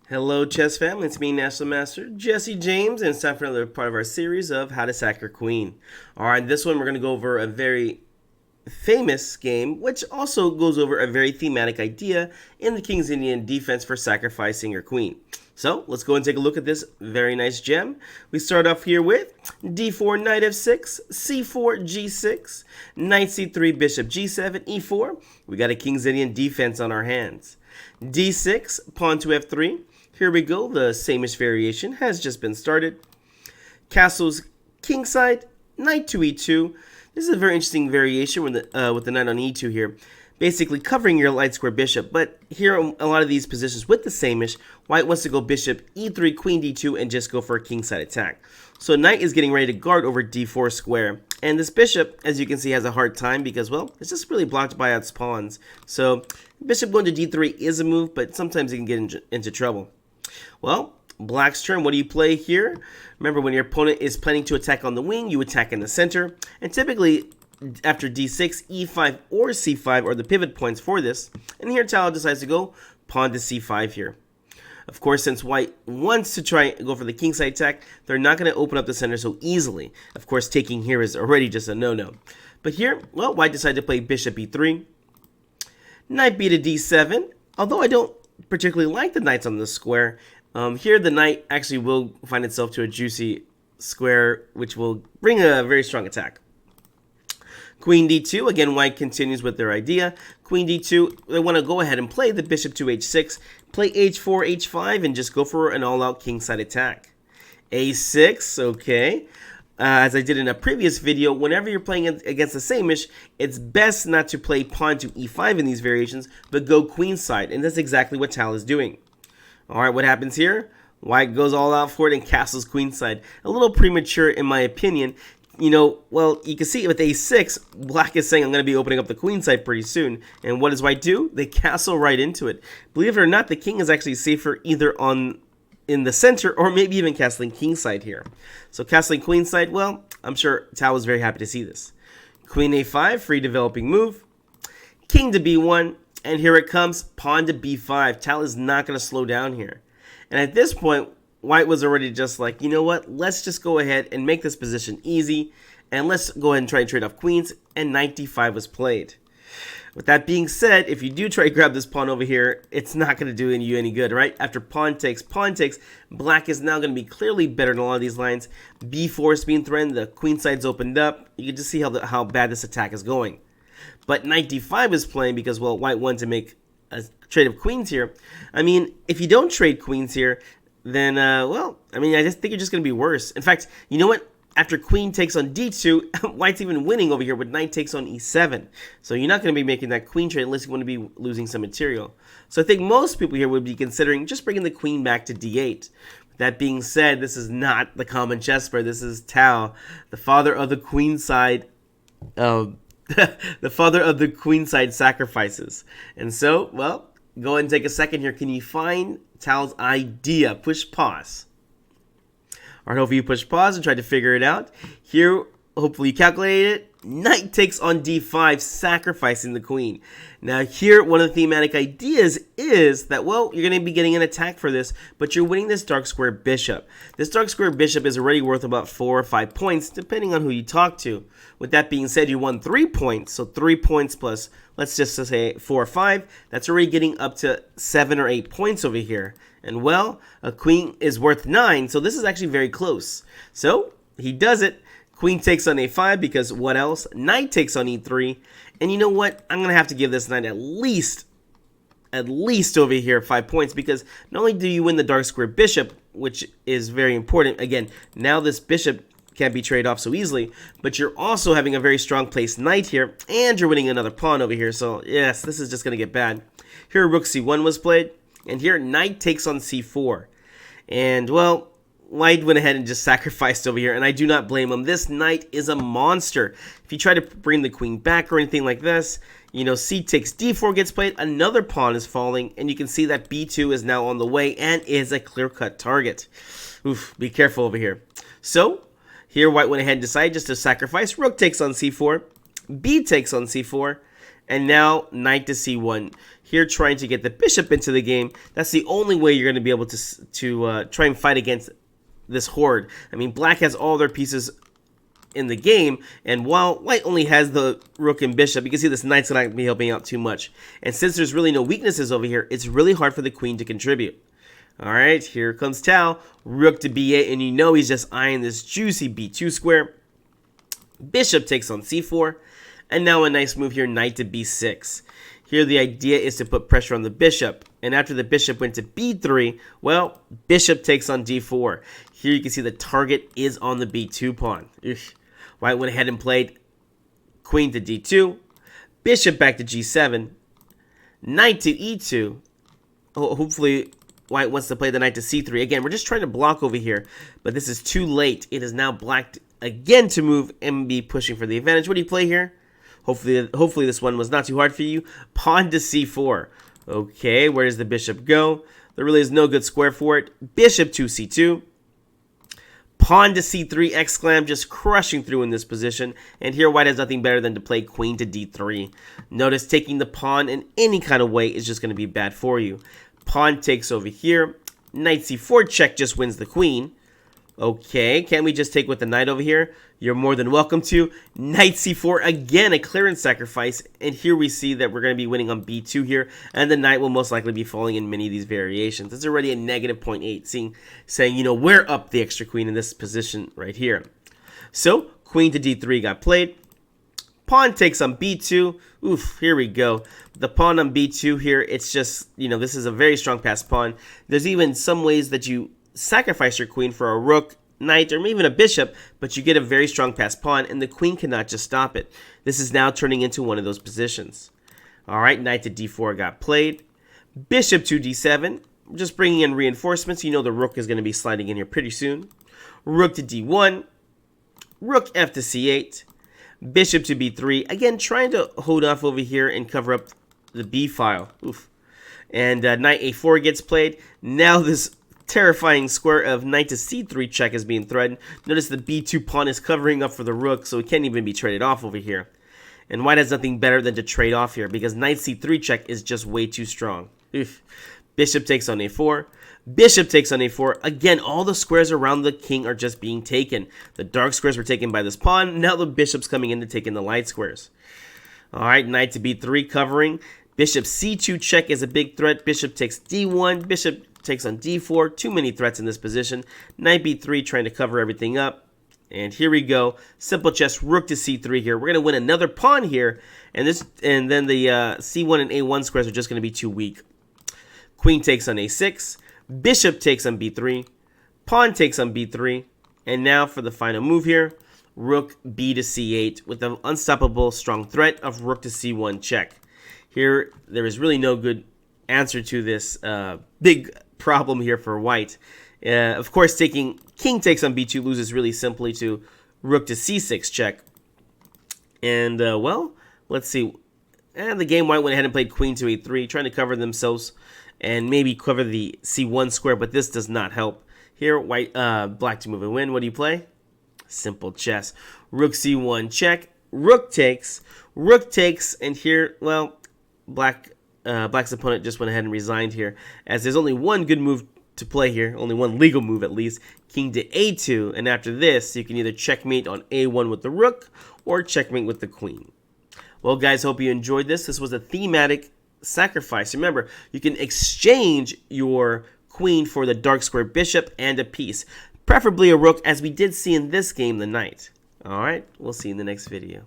Hello, chess family. It's me, National Master Jesse James, and it's time for another part of our series of How to Sack Your Queen. All right, this one we're going to go over a very famous game, which also goes over a very thematic idea in the King's Indian defense for sacrificing your queen. So let's go and take a look at this very nice gem. We start off here with d4, knight f6, c4, g6, knight c3, bishop g7, e4. We got a King's Indian defense on our hands. d6, pawn to f3. Here we go, the sameish variation has just been started. Castles kingside, knight to e2. This is a very interesting variation with the knight on e2 here. Basically covering your light square bishop, but here a lot of these positions with the sameish, white wants to go bishop e3, queen d2, and just go for a kingside attack. So knight is getting ready to guard over d4 square, and this bishop, as you can see, has a hard time because, well, it's just really blocked by its pawns. So bishop going to d3 is a move, but sometimes it can get into trouble. Well, black's turn. What do you play here? Remember, when your opponent is planning to attack on the wing, you attack in the center. And typically, after d6, e5, or c5 are the pivot points for this. And here, Tal decides to go pawn to c5 here. Of course, since white wants to try and go for the kingside attack, they're not going to open up the center so easily. Of course, taking here is already just a no-no. But here, well, white decided to play bishop e3. Knight b to d7. Although I don't particularly like the knights on this square, here the knight actually will find itself to a juicy square, which will bring a very strong attack. Queen d2, again white continues with their idea. Queen d2, they want to go ahead and play the bishop to h6, play h4, h5, and just go for an all-out kingside attack. a6, okay. As I did in a previous video, whenever you're playing against the sameish, it's best not to play pawn to e5 in these variations, but go queenside, and that's exactly what Tal is doing. Alright, what happens here? White goes all out for it and castles queenside. A little premature in my opinion. You know, well, you can see with a6, black is saying I'm going to be opening up the queenside pretty soon. And what does white do? They castle right into it. Believe it or not, the king is actually safer either in the center or maybe even castling kingside here. So castling queenside, well, I'm sure Tal was very happy to see this. Queen a5, free developing move. King to b1. And here it comes, pawn to b5. Tal is not going to slow down here. And at this point, white was already just like, you know what? Let's just go ahead and make this position easy. And let's go ahead and try and trade off queens. And knight d5 was played. With that being said, if you do try to grab this pawn over here, it's not going to do you any good, right? After pawn takes, black is now going to be clearly better in a lot of these lines. b4 is being threatened. The queen side's opened up. You can just see how bad this attack is going. But knight d5 is playing because, well, white wanted to make a trade of queens here. I mean, if you don't trade queens here, then, well, I mean, I just think you're just going to be worse. In fact, you know what? After queen takes on d2, white's even winning over here with knight takes on e7. So you're not going to be making that queen trade unless you want to be losing some material. So I think most people here would be considering just bringing the queen back to d8. That being said, this is not the common chess player. This is Tal, the father of the queenside the father of the queenside sacrifices. And so, well, go ahead and take a second here. Can you find Tal's idea? Push pause. Alright, hopefully you push pause and try to figure it out. Here, hopefully you calculated it. Knight takes on d5, sacrificing the queen. Now here, one of the thematic ideas is that, well, you're going to be getting an attack for this, but you're winning this dark square bishop. This dark square bishop is already worth about 4 or 5 points, depending on who you talk to. With that being said, you won 3 points, so 3 points plus, let's just say 4 or 5. That's already getting up to 7 or 8 points over here. And well, a queen is worth 9, so this is actually very close. So, he does it. Queen takes on a5 because what else? Knight takes on e3. And you know what? I'm going to have to give this knight at least over here 5 points because not only do you win the dark square bishop, which is very important. Again, now this bishop can't be traded off so easily, but you're also having a very strong placed knight here, and you're winning another pawn over here. So yes, this is just going to get bad. Here rook c1 was played, and here knight takes on c4. And well, white went ahead and just sacrificed over here, and I do not blame him. This knight is a monster. If you try to bring the queen back or anything like this, you know, c takes d4 gets played, another pawn is falling, and you can see that b2 is now on the way and is a clear-cut target. Oof, be careful over here. So, here white went ahead and decided just to sacrifice. Rook takes on c4, b takes on c4, And now knight to c1. Here trying to get the bishop into the game. That's the only way you're going to be able to try and fight against this horde. I mean, black has all their pieces in the game, and while white only has the rook and bishop, you can see this knight's not going to be helping out too much. And since there's really no weaknesses over here, it's really hard for the queen to contribute. Alright, here comes Tao. Rook to b8, and you know he's just eyeing this juicy b2 square. Bishop takes on c4. And now a nice move here, knight to b6. Here the idea is to put pressure on the bishop. And after the bishop went to b3, well, bishop takes on d4. Here you can see the target is on the b2 pawn. White went ahead and played queen to d2. Bishop back to g7. Knight to e2. Hopefully white wants to play the knight to c3. Again, we're just trying to block over here. But this is too late. It is now black again to move and be pushing for the advantage. What do you play here? Hopefully this one was not too hard for you. Pawn to c4. Okay, where does the bishop go? There really is no good square for it. Bishop to c2. Pawn to c3, exclam, just crushing through in this position. And here white has nothing better than to play queen to d3. Notice taking the pawn in any kind of way is just going to be bad for you. Pawn takes over here. Knight c4 check just wins the queen. Okay, can't we just take with the knight over here? You're more than welcome to. Knight c4, again, a clearance sacrifice. And here we see that we're going to be winning on b2 here. And the knight will most likely be falling in many of these variations. It's already a negative 0.8, saying, you know, we're up the extra queen in this position right here. So, queen to d3 got played. Pawn takes on b2. Oof, here we go. The pawn on b2 here, it's just, you know, this is a very strong passed pawn. There's even some ways that you sacrifice your queen for a rook, knight, or even a bishop, but you get a very strong passed pawn, and the queen cannot just stop it. This is now turning into one of those positions. Alright, knight to d4 got played. Bishop to d7, just bringing in reinforcements. You know the rook is going to be sliding in here pretty soon. Rook to d1, rook f to c8, bishop to b3. Again, trying to hold off over here and cover up the b file. Oof. And knight a4 gets played. Now this terrifying square of knight to c3 check is being threatened. Notice the b2 pawn is covering up for the rook, so it can't even be traded off over here. And white has nothing better than to trade off here, because knight c3 check is just way too strong. Oof. Bishop takes on a4. Bishop takes on a4. Again, all the squares around the king are just being taken. The dark squares were taken by this pawn. Now the bishop's coming in to take in the light squares. Alright, knight to b3 covering. Bishop c2 check is a big threat. Bishop takes d1. Bishop takes on d4. Too many threats in this position. Knight b3 trying to cover everything up. And here we go. Simple chess, rook to c3 here. We're going to win another pawn here. And then the c1 and a1 squares are just going to be too weak. Queen takes on a6. Bishop takes on b3. Pawn takes on b3. And now for the final move here. Rook b to c8 with the unstoppable strong threat of rook to c1 check. Here, there is really no good answer to this big problem here for white. Of course, king takes on b2 loses really simply to rook to c6 check. And, well, let's see. And the game white went ahead and played queen to a3, trying to cover themselves and maybe cover the c1 square, but this does not help. Here, black to move and win. What do you play? Simple chess. Rook c1 check. Rook takes, and here, well, black's opponent just went ahead and resigned here, as there's only one good move to play here, only one legal move at least, king to a2, and after this, you can either checkmate on a1 with the rook, or checkmate with the queen. Well, guys, hope you enjoyed this. This was a thematic sacrifice. Remember, you can exchange your queen for the dark square bishop and a piece, preferably a rook, as we did see in this game, the knight. Alright, we'll see you in the next video.